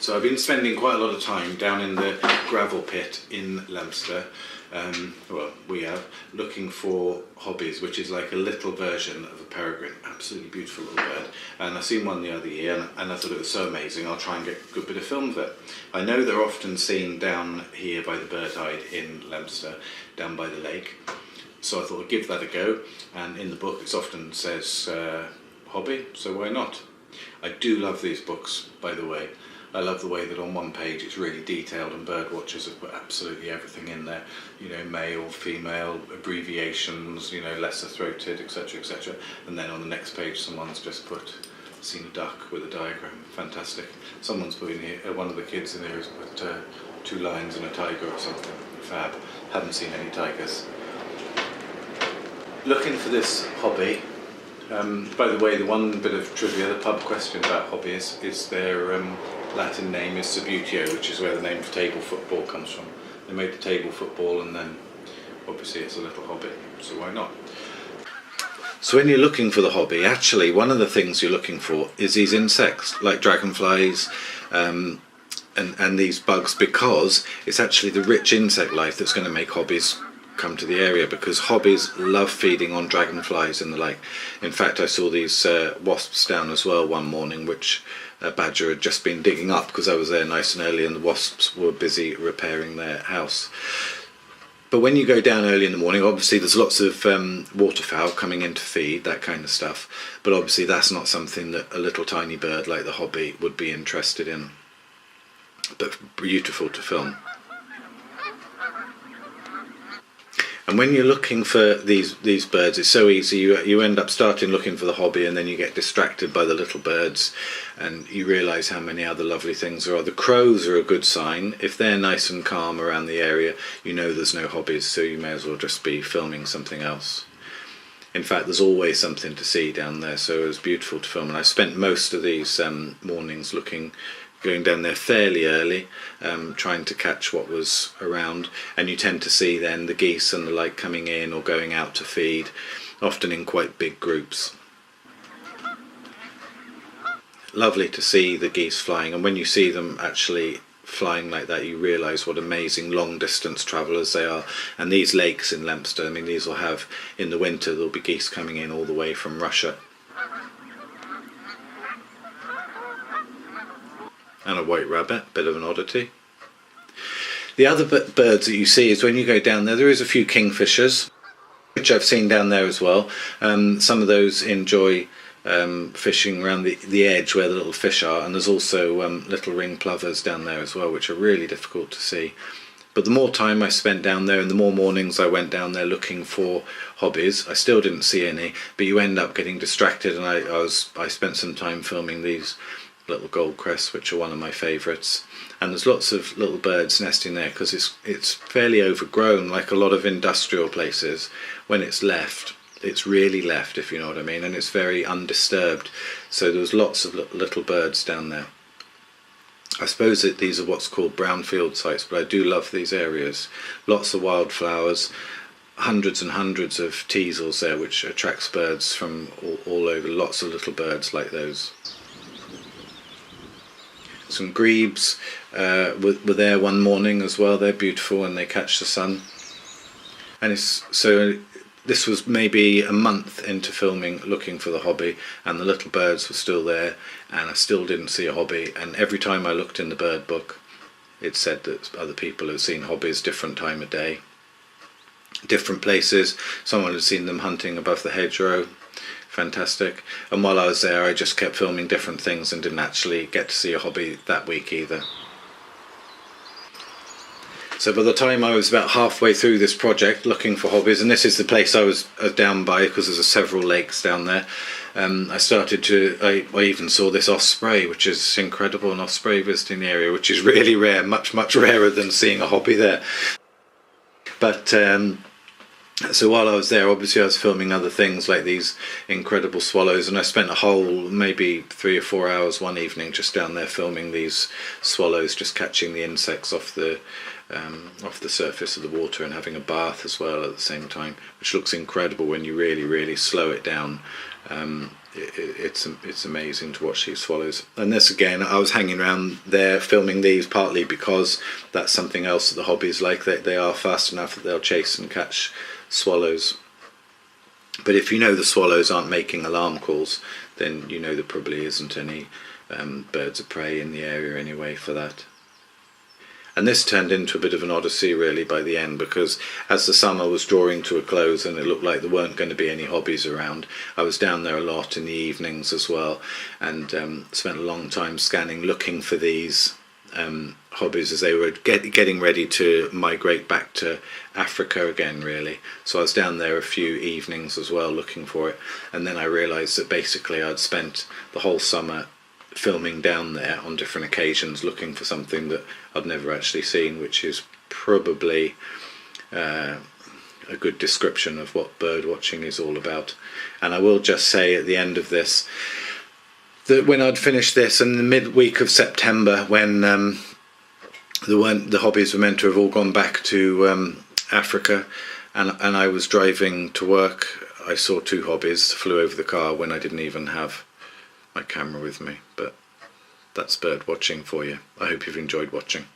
So I've been spending quite a lot of time down in the gravel pit in Leominster, we have, looking for hobbies, which is like a little version of a peregrine. Absolutely beautiful little bird. And I seen one the other year and I thought it was so amazing, I'll try and get a good bit of film of it. I know they're often seen down here by the Birdhide in Leominster, down by the lake. So I thought I'd give that a go, and in the book it often says hobby, so why not? I do love these books, by the way. I love the way that on one page it's really detailed, and Birdwatchers have put absolutely everything in there. You know, male, female, abbreviations, you know, lesser throated, etc, etc. And then on the next page someone's just seen a duck with a diagram. Fantastic. Someone's put in here, one of the kids in here has put 2 lions and a tiger or something. Fab. Haven't seen any tigers. Looking for this hobby. By the way, the one bit of trivia, the pub question about hobbies is their Latin name is Subutio, which is where the name for table football comes from. They made the table football, and then obviously it's a little hobby, so why not? So when you're looking for the hobby, actually one of the things you're looking for is these insects, like dragonflies and these bugs, because it's actually the rich insect life that's going to make hobbies come to the area, because hobbies love feeding on dragonflies and the like. In fact, I saw these wasps down as well one morning, which a badger had just been digging up, because I was there nice and early and the wasps were busy repairing their house. But when you go down early in the morning, obviously there's lots of waterfowl coming in to feed, that kind of stuff, but obviously that's not something that a little tiny bird like the hobby would be interested in. But beautiful to film. And when you're looking for these birds, it's so easy. You end up starting looking for the hobby, and then you get distracted by the little birds, and you realise how many other lovely things there are. The crows are a good sign. If they're nice and calm around the area, you know there's no hobbies, so you may as well just be filming something else. In fact, there's always something to see down there, so it was beautiful to film. And I spent most of these mornings going down there fairly early, trying to catch what was around, and you tend to see then the geese and the like coming in or going out to feed, often in quite big groups. Lovely to see the geese flying, and when you see them actually flying like that, you realise what amazing long distance travellers they are. And these lakes in Leominster, I mean, these will have, in the winter there'll be geese coming in all the way from Russia. And a white rabbit, bit of an oddity. The other birds that you see is when you go down there is a few kingfishers, which I've seen down there as well. Some of those enjoy fishing around the edge where the little fish are, and there's also little ring plovers down there as well, which are really difficult to see. But the more time I spent down there and the more mornings I went down there looking for hobbies, I still didn't see any, but you end up getting distracted, and I spent some time filming these little goldcrests, which are one of my favourites. And there's lots of little birds nesting there, because it's fairly overgrown, like a lot of industrial places. When it's left, it's really left, if you know what I mean, and it's very undisturbed. So there's lots of little birds down there. I suppose that these are what's called brownfield sites, but I do love these areas. Lots of wildflowers, hundreds and hundreds of teasels there, which attracts birds from all over. Lots of little birds like those. Some grebes were there one morning as well. They're beautiful and they catch the sun. And so this was maybe a month into filming, looking for the hobby, and the little birds were still there, and I still didn't see a hobby. And every time I looked in the bird book, it said that other people had seen hobbies different time of day, different places. Someone had seen them hunting above the hedgerow. Fantastic. And while I was there, I just kept filming different things and didn't actually get to see a hobby that week either. So by the time I was about halfway through this project looking for hobbies, and this is the place I was down by, because there's several lakes down there, I even saw this osprey, which is incredible, an osprey visiting the area, which is really rare, much rarer than seeing a hobby there. But so while I was there, obviously I was filming other things like these incredible swallows, and I spent a whole maybe 3 or 4 hours one evening just down there filming these swallows, just catching the insects off the off the surface of the water and having a bath as well at the same time, which looks incredible when you really slow it down. It's amazing to watch these swallows. And this again, I was hanging around there filming these partly because that's something else that the hobbies like. They are fast enough that they'll chase and catch swallows. But if you know the swallows aren't making alarm calls, then you know there probably isn't any birds of prey in the area anyway for that. And this turned into a bit of an odyssey really by the end, because as the summer was drawing to a close and it looked like there weren't going to be any hobbies around, I was down there a lot in the evenings as well, and spent a long time scanning, looking for these hobbies as they were getting ready to migrate back to Africa again really. So I was down there a few evenings as well looking for it, and then I realised that basically I'd spent the whole summer filming down there on different occasions looking for something that I'd never actually seen, which is probably a good description of what bird watching is all about. And I will just say at the end of this that when I'd finished this in the midweek of September, when the hobbies were meant to have all gone back to Africa, and I was driving to work, I saw 2 hobbies flew over the car when I didn't even have my camera with me. But that's bird watching for you. I hope you've enjoyed watching.